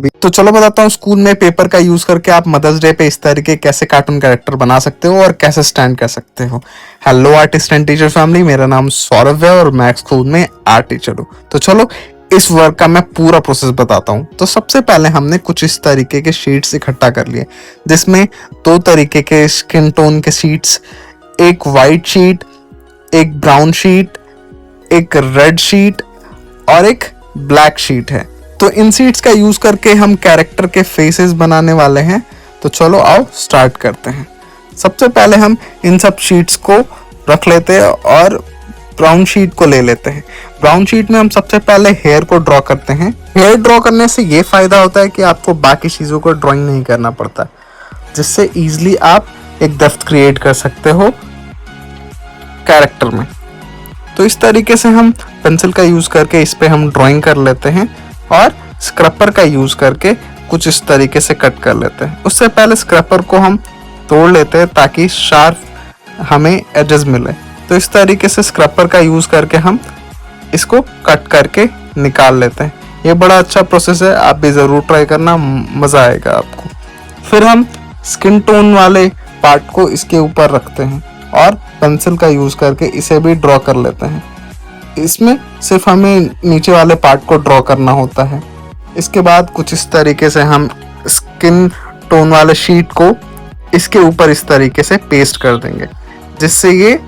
तो चलो बताता हूँ स्कूल में पेपर का यूज करके आप मदर्स डे पे इस तरीके कैसे कार्टून कैरेक्टर बना सकते हो और कैसे स्टैंड कर सकते हो। Hello artist and teacher family, मेरा नाम सौरभ है और मैं स्कूल में आर्ट टीचर हूँ। तो चलो इस वर्क का मैं पूरा प्रोसेस बताता हूँ। तो सबसे पहले हमने कुछ इस तरीके के शीट्स इकट्ठा कर लिए, जिसमें दो तरीके के स्किन टोन के शीट्स, एक वाइट शीट, एक ब्राउन शीट, एक रेड शीट और एक ब्लैक शीट है। तो इन शीट्स का यूज करके हम कैरेक्टर के फेसेस बनाने वाले हैं। तो चलो आओ स्टार्ट करते हैं। सबसे पहले हम इन सब शीट्स को रख लेते हैं और ब्राउन शीट को ले लेते हैं। ब्राउन शीट में हम सबसे पहले हेयर को ड्रॉ करते हैं। हेयर ड्रॉ करने से ये फायदा होता है कि आपको बाकी चीजों को ड्राइंग नहीं करना पड़ता, जिससे इजीली आप एक डेप्थ क्रिएट कर सकते हो कैरेक्टर में। तो इस तरीके से हम पेंसिल का यूज करके इस पे हम ड्राइंग कर लेते हैं और स्क्रैपर का यूज करके कुछ इस तरीके से कट कर लेते हैं। उससे पहले स्क्रैपर को हम तोड़ लेते हैं ताकि शार्प हमें एजेस मिले। तो इस तरीके से स्क्रैपर का यूज करके हम इसको कट करके निकाल लेते हैं। ये बड़ा अच्छा प्रोसेस है, आप भी जरूर ट्राई करना, मजा आएगा आपको। फिर हम स्किन टोन वाले पार्ट को इसके ऊपर रखते हैं और पेंसिल का यूज करके इसे भी ड्रॉ कर लेते हैं। इसमें सिर्फ हमें नीचे वाले पार्ट को ड्रॉ करना होता है। इसके बाद कुछ इस तरीके से हम स्किन टोन वाले शीट को इसके ऊपर इस तरीके से पेस्ट कर देंगे, जिससे ये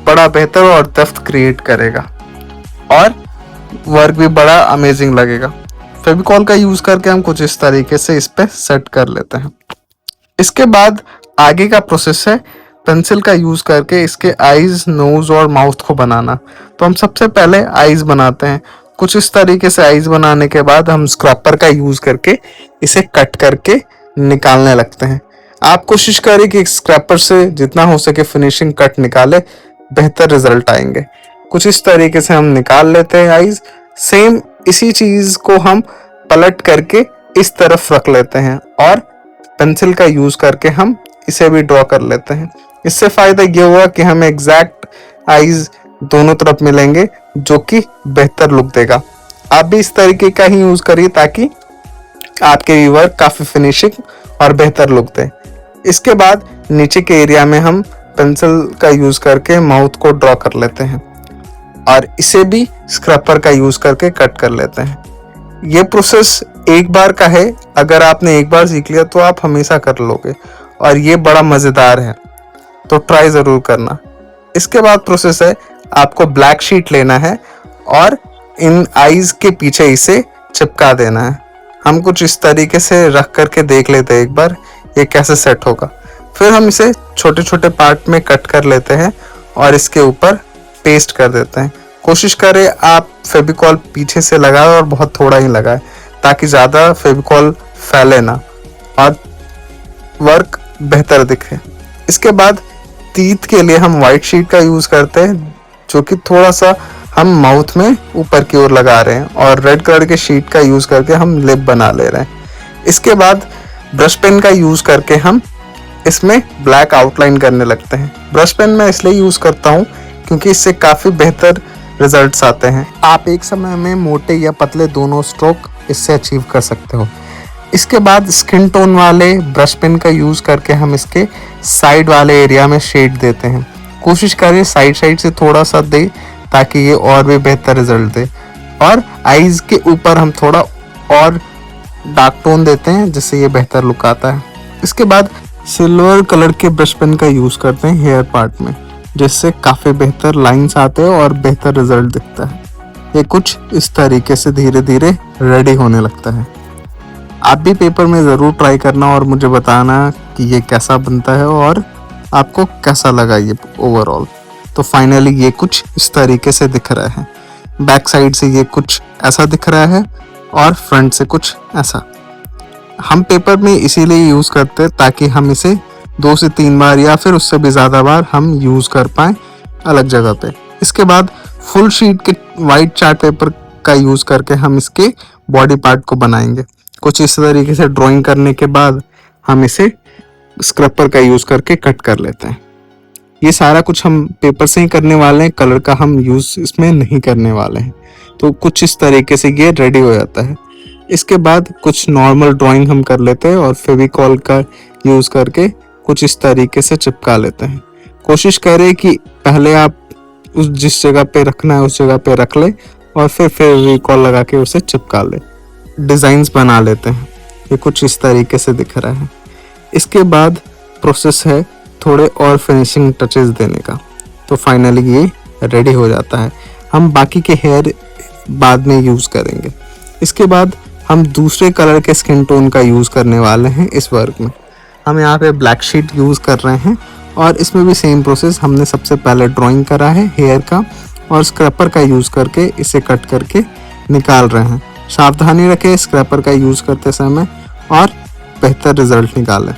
बड़ा बेहतर और डेप्थ क्रिएट करेगा और वर्क भी बड़ा अमेजिंग लगेगा। फेविकॉल का यूज करके हम कुछ इस तरीके से इस पे सेट कर लेते हैं। इसके बाद आगे का प्रोसेस है पेंसिल का यूज करके इसके आईज, नोज और माउथ को बनाना। तो हम सबसे पहले आईज बनाते हैं। कुछ इस तरीके से आईज बनाने के बाद हम स्क्रैपर का यूज करके इसे कट करके निकालने लगते हैं। आप कोशिश करें कि स्क्रैपर से जितना हो सके फिनिशिंग कट निकाले, बेहतर रिजल्ट आएंगे। कुछ इस तरीके से हम निकाल लेते हैं आईज। सेम इसी चीज को हम पलट करके इस तरफ रख लेते हैं और पेंसिल का यूज करके हम इसे भी ड्रॉ कर लेते हैं। इससे फायदा ये हुआ कि हमें एग्जैक्ट आईज दोनों तरफ मिलेंगे, जो कि बेहतर लुक देगा। आप भी इस तरीके का ही यूज करिए ताकि आपके भी वर्क काफी फिनिशिंग और बेहतर लुक दे। इसके बाद नीचे के एरिया में हम पेंसिल का यूज करके माउथ को ड्रॉ कर लेते हैं और इसे भी स्क्रैपर का यूज करके कट कर लेते हैं। ये प्रोसेस एक बार का है, अगर आपने एक बार सीख लिया तो आप हमेशा कर लोगे और ये बड़ा मजेदार है, तो ट्राई जरूर करना। इसके बाद प्रोसेस है आपको ब्लैक शीट लेना है और इन आईज के पीछे इसे चिपका देना है। हम कुछ इस तरीके से रख करके देख लेते हैं एक बार ये कैसे सेट होगा। फिर हम इसे छोटे छोटे पार्ट में कट कर लेते हैं और इसके ऊपर पेस्ट कर देते हैं। कोशिश करें आप फेविकॉल पीछे से लगाएं और बहुत थोड़ा ही लगाएं, ताकि ज़्यादा फेविकॉल फैले ना और वर्क बेहतर दिखे। इसके बाद टीथ के लिए हम वाइट शीट का यूज करते हैं, जो कि थोड़ा सा हम माउथ में ऊपर की ओर लगा रहे हैं, और रेड कलर के शीट का यूज करके हम लिप बना ले रहे हैं। इसके बाद ब्रश पेन का यूज करके हम इसमें ब्लैक आउटलाइन करने लगते हैं। ब्रश पेन मैं इसलिए यूज करता हूँ क्योंकि इससे काफी बेहतर रिजल्ट्स आते हैं। आप एक समय में मोटे या पतले दोनों स्ट्रोक इससे अचीव कर सकते हो। इसके बाद स्किन टोन वाले ब्रश पेन का यूज करके हम इसके साइड वाले एरिया में शेड देते हैं। कोशिश करें साइड से थोड़ा सा दे, ताकि ये और भी बेहतर रिजल्ट दे। और आईज के ऊपर हम थोड़ा और डार्क टोन देते हैं, जिससे ये बेहतर लुक आता है। इसके बाद सिल्वर कलर के ब्रश पेन का यूज करते हैं हेयर पार्ट में, जिससे काफी बेहतर लाइंस आते हैं और बेहतर रिजल्ट दिखता है। ये कुछ इस तरीके से धीरे धीरे रेडी होने लगता है। आप भी पेपर में ज़रूर ट्राई करना और मुझे बताना कि ये कैसा बनता है और आपको कैसा लगा ये ओवरऑल। तो फाइनली ये कुछ इस तरीके से दिख रहा है। बैक साइड से ये कुछ ऐसा दिख रहा है और फ्रंट से कुछ ऐसा। हम पेपर में इसीलिए यूज़ करते हैं ताकि हम इसे 2 से 3 बार या फिर उससे भी ज़्यादा बार हम यूज़ कर पाएँ अलग जगह पे। इसके बाद फुल शीट के वाइट चार्ट पेपर का यूज़ करके हम इसके बॉडी पार्ट को बनाएंगे। कुछ इस तरीके से ड्राइंग करने के बाद हम इसे स्क्रैपर का यूज करके कट कर लेते हैं। ये सारा कुछ हम पेपर से ही करने वाले हैं, कलर का हम यूज इसमें नहीं करने वाले हैं। तो कुछ इस तरीके से ये रेडी हो जाता है। इसके बाद कुछ नॉर्मल ड्राइंग हम कर लेते हैं और फेविकॉल का यूज करके कुछ इस तरीके से चिपका लेते हैं। कोशिश करें कि पहले आप उस जिस जगह पे रखना है उस जगह पे रख ले और फिर फेविकॉल लगा के उसे चिपका ले। डिजाइन्स बना लेते हैं, ये कुछ इस तरीके से दिख रहा है। इसके बाद प्रोसेस है थोड़े और फिनिशिंग टचेस देने का, तो फाइनली ये रेडी हो जाता है। हम बाकी के हेयर बाद में यूज करेंगे। इसके बाद हम दूसरे कलर के स्किन टोन का यूज करने वाले हैं इस वर्क में। हम यहाँ पे ब्लैक शीट यूज कर रहे हैं और इसमें भी सेम प्रोसेस। हमने सबसे पहले ड्राइंग करा है हेयर का और स्क्रैपर का यूज करके इसे कट करके निकाल रहे हैं। सावधानी रखें स्क्रैपर का यूज करते समय और बेहतर रिजल्ट निकालें।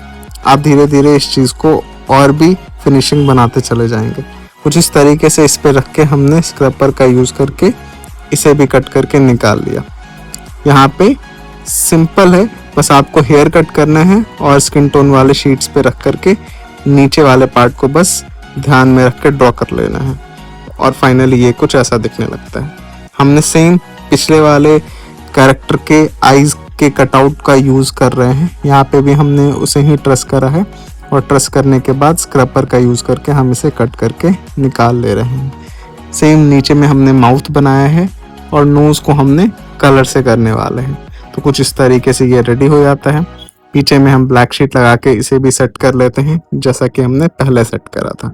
आप धीरे धीरे इस चीज़ को और भी फिनिशिंग बनाते चले जाएंगे। कुछ इस तरीके से इस पे रख के हमने स्क्रैपर का यूज करके इसे भी कट करके निकाल लिया। यहाँ पे सिंपल है, बस आपको हेयर कट करना है और स्किन टोन वाले शीट्स पे रख करके नीचे वाले पार्ट को बस ध्यान में रख के ड्रॉ कर लेना है और फाइनली ये कुछ ऐसा दिखने लगता है। हमने सेम पिछले वाले कैरेक्टर के आईज के कटआउट का यूज कर रहे हैं। यहाँ पे भी हमने उसे ही ट्रेस करा है और ट्रेस करने के बाद स्क्रैपर का यूज करके हम इसे कट करके निकाल ले रहे हैं। सेम नीचे में हमने माउथ बनाया है और नोज को हमने कलर से करने वाले हैं। तो कुछ इस तरीके से ये रेडी हो जाता है। पीछे में हम ब्लैक शीट लगा के इसे भी सेट कर लेते हैं जैसा कि हमने पहले सेट करा था।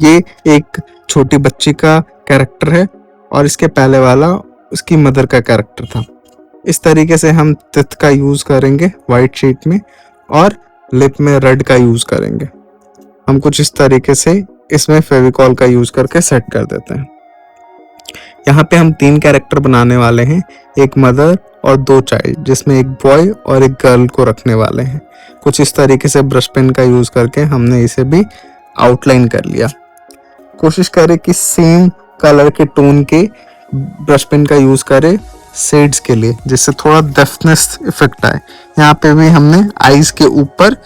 ये एक छोटी बच्ची का कैरेक्टर है और इसके पहले वाला उसकी मदर का कैरेक्टर था। इस तरीके से हम तिथ का यूज करेंगे वाइट शीट में और लिप में रेड का यूज करेंगे। हम कुछ इस तरीके से इसमें फेविकॉल का यूज करके सेट कर देते हैं। यहाँ पे हम 3 कैरेक्टर बनाने वाले हैं, एक मदर और 2 चाइल्ड, जिसमें एक बॉय और एक गर्ल को रखने वाले हैं। कुछ इस तरीके से ब्रश पेन का यूज करके हमने इसे भी आउटलाइन कर लिया। कोशिश करें कि सेम कलर के टोन के ब्रश पेन का यूज करें शेड्स के लिए, जिससे थोड़ा डेफ्थनेस इफेक्ट आए। यहाँ पे भी हमने आईज के ऊपर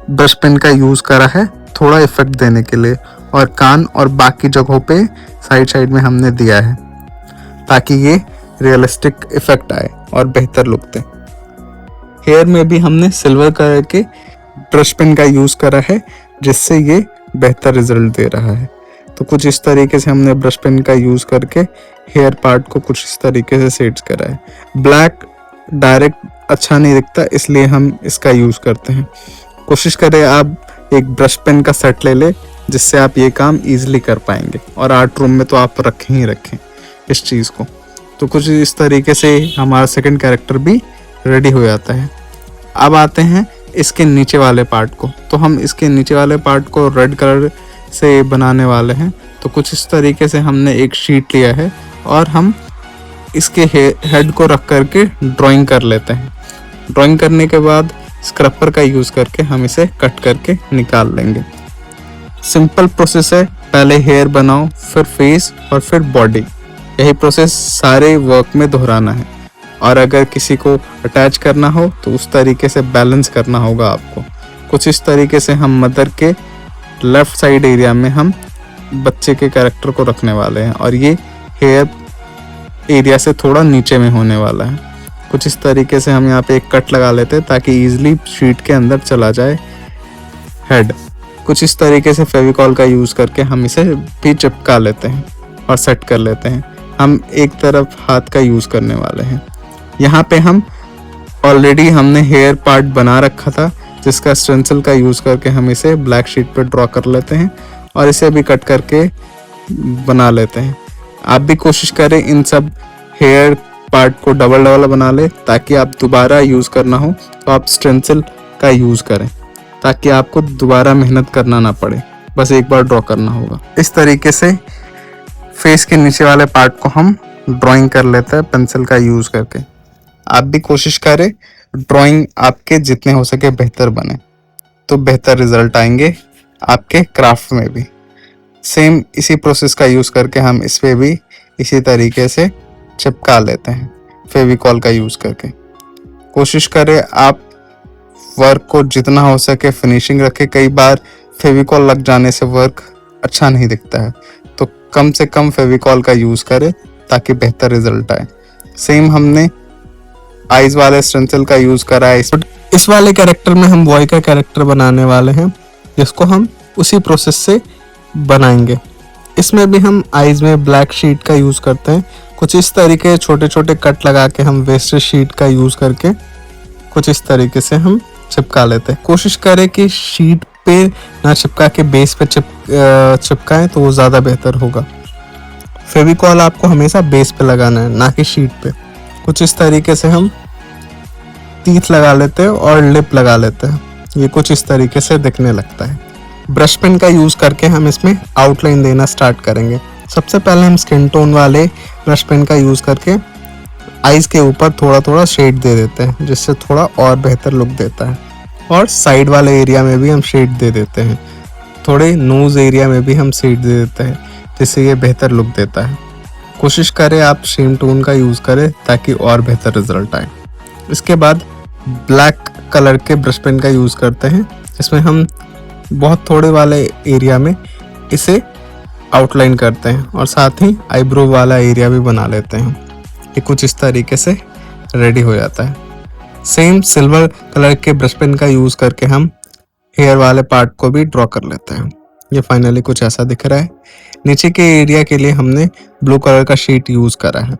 ब्रश पेन का यूज करा है थोड़ा इफेक्ट देने के लिए, और कान और बाकी जगहों पे साइड साइड में हमने दिया है ताकि ये रियलिस्टिक इफेक्ट आए और बेहतर लुक दे। हेयर में भी हमने सिल्वर कलर के ब्रश पेन का यूज करा है जिससे ये बेहतर रिजल्ट दे रहा है। तो कुछ इस तरीके से हमने ब्रश पेन का यूज करके हेयर पार्ट को कुछ इस तरीके से सेट्स करा है। ब्लैक डायरेक्ट अच्छा नहीं दिखता, इसलिए हम इसका यूज करते हैं। कोशिश करें आप एक ब्रश पेन का सेट ले ले जिससे आप ये काम इजीली कर पाएंगे, और आर्ट रूम में तो आप रखें ही रखें इस चीज़ को। तो कुछ इस तरीके से हमारा सेकंड कैरेक्टर भी रेडी हो जाता है। अब आते हैं इसके नीचे वाले पार्ट को। तो हम इसके नीचे वाले पार्ट को रेड कलर से बनाने वाले हैं। तो कुछ इस तरीके से हमने एक शीट लिया है और हम इसके हेड को रख करके ड्राइंग कर लेते हैं। ड्राइंग करने के बाद स्क्रैपर का यूज़ करके हम इसे कट करके निकाल लेंगे। सिंपल प्रोसेस है, पहले हेयर बनाओ, फिर फेस और फिर बॉडी। यही प्रोसेस सारे वर्क में दोहराना है, और अगर किसी को अटैच करना हो तो उस तरीके से बैलेंस करना होगा आपको। कुछ इस तरीके से हम मदर के लेफ्ट साइड एरिया में हम बच्चे के कैरेक्टर को रखने वाले हैं, और ये हेयर एरिया से थोड़ा नीचे में होने वाला है। कुछ इस तरीके से हम यहाँ पे एक कट लगा लेते हैं ताकि इजीली शीट के अंदर चला जाए हेड। कुछ इस तरीके से फेविकॉल का यूज़ करके हम इसे भी चिपका लेते हैं और सेट कर लेते हैं। हम एक तरफ हाथ का यूज़ करने वाले हैं। यहाँ पे हम ऑलरेडी हमने हेयर पार्ट बना रखा था जिसका स्टेंसिल का यूज़ करके हम इसे ब्लैक शीट पे ड्रॉ कर लेते हैं और इसे भी कट करके बना लेते हैं। आप भी कोशिश करें इन सब हेयर पार्ट को डबल डबल बना ले, ताकि आप दोबारा यूज़ करना हो तो आप स्टेंसिल का यूज़ करें, ताकि आपको दोबारा मेहनत करना ना पड़े, बस एक बार ड्रॉ करना होगा। इस तरीके से फेस के नीचे वाले पार्ट को हम ड्राइंग कर लेते हैं पेंसिल का यूज़ करके। आप भी कोशिश करें ड्राइंग आपके जितने हो सके बेहतर बने, तो बेहतर रिजल्ट आएंगे आपके क्राफ्ट में भी। सेम इसी प्रोसेस का यूज़ करके हम इस पे भी इसी तरीके से चिपका लेते हैं फेविकॉल का यूज़ करके। कोशिश करें आप वर्क को जितना हो सके फिनिशिंग रखें। कई बार फेविकॉल लग जाने से वर्क अच्छा नहीं दिखता है, तो कम से कम फेविकॉल का यूज़ करें ताकि बेहतर रिजल्ट आए। सेम हमने आइज वाले स्टेंसिल का यूज करा है। इस वाले कैरेक्टर में हम बॉय का कैरेक्टर बनाने वाले हैं, जिसको हम उसी प्रोसेस से बनाएंगे। इसमें भी हम आइज में ब्लैक शीट का यूज करते हैं। कुछ इस तरीके छोटे छोटे कट लगा के हम वेस्टेज शीट का यूज करके कुछ इस तरीके से हम चिपका लेते हैं। कोशिश करें कि शीट पे ना चिपका के बेस पे चिपकाएं तो वो ज़्यादा बेहतर होगा। फेविकॉल आपको हमेशा बेस पे लगाना है, ना कि शीट पे। कुछ इस तरीके से हम टीथ लगा लेते हैं और लिप लगा लेते हैं। ये कुछ इस तरीके से दिखने लगता है। ब्रश पेन का यूज़ करके हम इसमें आउटलाइन देना स्टार्ट करेंगे। सबसे पहले हम स्किन टोन वाले ब्रश पेन का यूज़ करके आइज़ के ऊपर थोड़ा थोड़ा शेड दे देते हैं, जिससे थोड़ा और बेहतर लुक देता है। और साइड वाले एरिया में भी हम शेड दे देते हैं। थोड़े नोज़ एरिया में भी हम शेड दे देते हैं, जिससे ये बेहतर लुक देता है। कोशिश करें आप सेम टोन का यूज़ करें ताकि और बेहतर रिजल्ट आए। इसके बाद ब्लैक कलर के ब्रश पेन का यूज़ करते हैं। इसमें हम बहुत थोड़े वाले एरिया में इसे आउटलाइन करते हैं और साथ ही आईब्रो वाला एरिया भी बना लेते हैं। ये कुछ इस तरीके से रेडी हो जाता है। सेम सिल्वर कलर के ब्रश पेन का यूज़ करके हम हेयर वाले पार्ट को भी ड्रॉ कर लेते हैं। ये फाइनली कुछ ऐसा दिख रहा है। नीचे के एरिया के लिए हमने ब्लू कलर का शीट यूज़ करा है।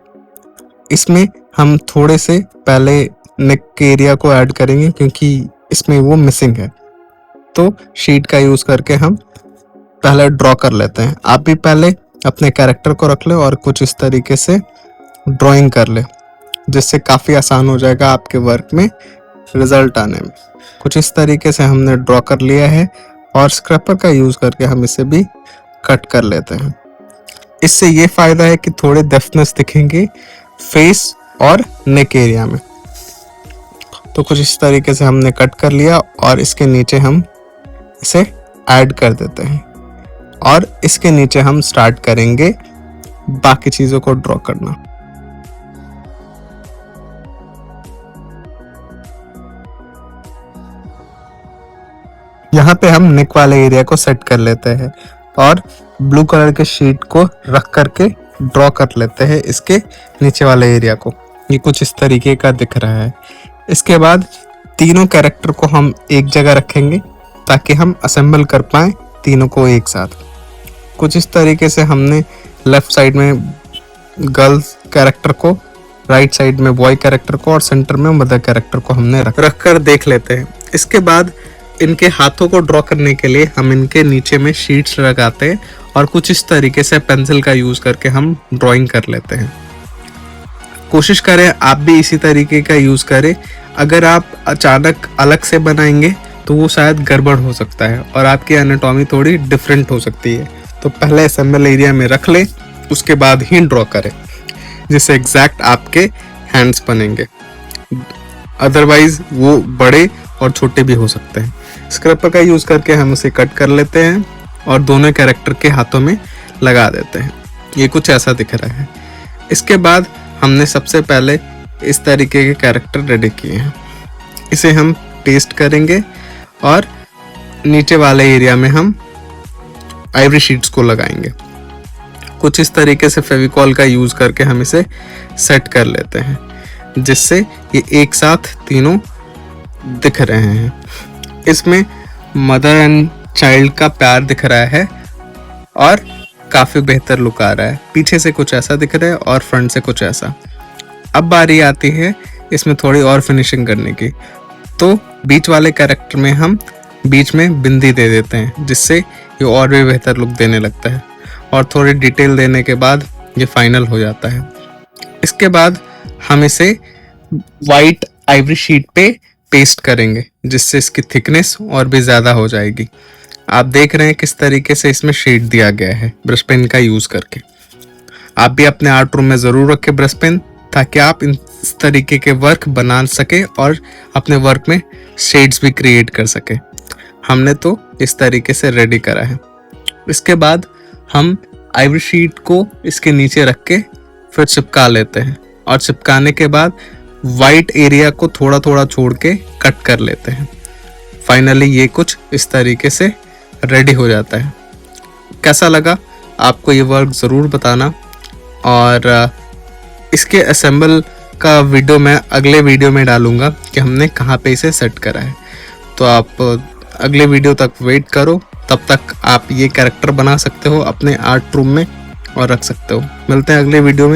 इसमें हम थोड़े से पहले नेक के एरिया को ऐड करेंगे, क्योंकि इसमें वो मिसिंग है। तो शीट का यूज़ करके हम पहले ड्रॉ कर लेते हैं। आप भी पहले अपने कैरेक्टर को रख ले और कुछ इस तरीके से ड्राइंग कर ले, जिससे काफ़ी आसान हो जाएगा आपके वर्क में रिजल्ट आने में। कुछ इस तरीके से हमने ड्रॉ कर लिया है और स्क्रैपर का यूज़ करके हम इसे भी कट कर लेते हैं। इससे ये फ़ायदा है कि थोड़े डेफ्टनेस दिखेंगे फेस और नेक एरिया में। तो कुछ इस तरीके से हमने कट कर लिया और इसके नीचे हम इसे ऐड कर देते हैं और इसके नीचे हम स्टार्ट करेंगे बाकी चीज़ों को ड्रॉ करना। यहाँ पे हम नेक वाले एरिया को सेट कर लेते हैं और ब्लू कलर के शीट को रख करके ड्रॉ कर लेते हैं इसके नीचे वाले एरिया को। ये कुछ इस तरीके का दिख रहा है। इसके बाद तीनों कैरेक्टर को हम एक जगह रखेंगे ताकि हम असेंबल कर पाएँ तीनों को एक साथ। कुछ इस तरीके से हमने लेफ्ट साइड में गर्ल्स कैरेक्टर को, राइट साइड में बॉय कैरेक्टर को और सेंटर में मदर कैरेक्टर को हमने रख कर देख लेते हैं। इसके बाद इनके हाथों को ड्रॉ करने के लिए हम इनके नीचे में शीट्स लगाते हैं और कुछ इस तरीके से पेंसिल का यूज़ करके हम ड्राइंग कर लेते हैं। कोशिश करें आप भी इसी तरीके का यूज़ करें। अगर आप अचानक अलग से बनाएंगे तो वो शायद गड़बड़ हो सकता है और आपकी एनाटॉमी थोड़ी डिफरेंट हो सकती है। तो पहले असेंबल एरिया में रख लें, उसके बाद ही ड्रॉ करें, जिससे एग्जैक्ट आपके हैंड्स बनेंगे। अदरवाइज वो बड़े और छोटे भी हो सकते हैं। स्क्रैपर का यूज़ करके हम उसे कट कर लेते हैं और दोनों कैरेक्टर के हाथों में लगा देते हैं। ये कुछ ऐसा दिख रहा है। इसके बाद हमने सबसे पहले इस तरीके के कैरेक्टर रेडी किए हैं। इसे हम पेस्ट करेंगे और नीचे वाले एरिया में हम आइवरी शीट्स को लगाएंगे। कुछ इस तरीके से फेविकॉल का यूज़ करके हम इसे सेट कर लेते हैं, जिससे ये एक साथ तीनों दिख रहे हैं। इसमें मदर एंड चाइल्ड का प्यार दिख रहा है और काफ़ी बेहतर लुक आ रहा है। पीछे से कुछ ऐसा दिख रहा है और फ्रंट से कुछ ऐसा। अब बारी आती है इसमें थोड़ी और फिनिशिंग करने की। तो बीच वाले कैरेक्टर में हम बीच में बिंदी दे देते हैं, जिससे ये और भी बेहतर लुक देने लगता है और थोड़ी डिटेल देने के बाद ये फाइनल हो जाता है। इसके बाद हम इसे वाइट आइवरी शीट पे पेस्ट करेंगे, जिससे इसकी थिकनेस और भी ज़्यादा हो जाएगी। आप देख रहे हैं किस तरीके से इसमें शेड दिया गया है ब्रश पेन का यूज़ करके। आप भी अपने आर्ट रूम में ज़रूर रखें ब्रश पेन, ताकि आप इस तरीके के वर्क बना सके और अपने वर्क में शेड्स भी क्रिएट कर सके। हमने तो इस तरीके से रेडी करा है। इसके बाद हम आइवरी शीट को इसके नीचे रख के फिर चिपका लेते हैं और चिपकाने के बाद वाइट एरिया को थोड़ा थोड़ा छोड़ के कट कर लेते हैं। फाइनली ये कुछ इस तरीके से रेडी हो जाता है। कैसा लगा आपको ये वर्क ज़रूर बताना और इसके असेंबल का वीडियो मैं अगले वीडियो में डालूंगा कि हमने कहाँ पे इसे सेट करा है। तो आप अगले वीडियो तक वेट करो, तब तक आप ये कैरेक्टर बना सकते हो अपने आर्ट रूम में और रख सकते हो। मिलते हैं अगले वीडियो में।